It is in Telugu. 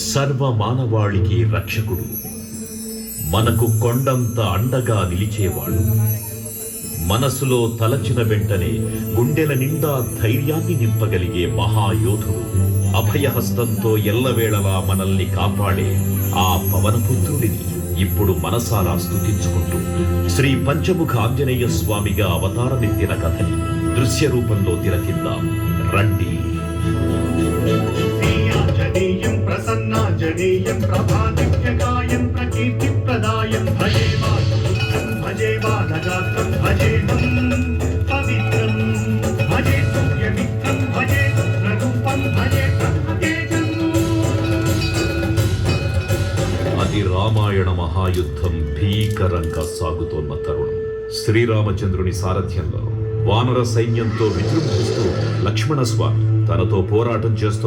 సర్వ మానవాళికి రక్షకుడు, మనకు కొండంత అండగా నిలిచేవాడు, మనసులో తలచిన వెంటనే గుండెల నిండా ధైర్యాన్ని నింపగలిగే మహాయోధుడు, అభయహస్తంతో ఎల్లవేళలా మనల్ని కాపాడే ఆ పవనపుత్రుడిని ఇప్పుడు మనసారా స్తుతించుకుంటూ శ్రీ పంచముఖ ఆంజనేయ స్వామిగా అవతారమెత్తిన కథని దృశ్య రూపంలో తిలకిద్దాం రండి. ప్రసన్నాంజనేయం ప్రభాదివ్యకాయం ప్రకీర్తిప్రదాయం భజే వాసుపుత్రం భజే బాలగాత్రం భజేహం పవిత్రం భజే సూర్యమిత్రం భజే రుద్రరూపం భజే బ్రహ్మతేజం. అది రామాయణ మహాయుద్ధం భీకరంగా సాగుతోన్న తరుణం. శ్రీరామచంద్రుని సారథ్యంలో వానర సైన్యంతో విజృంభిస్తూ లక్ష్మణస్వామి తనతో పోరాటం చేస్తోన్న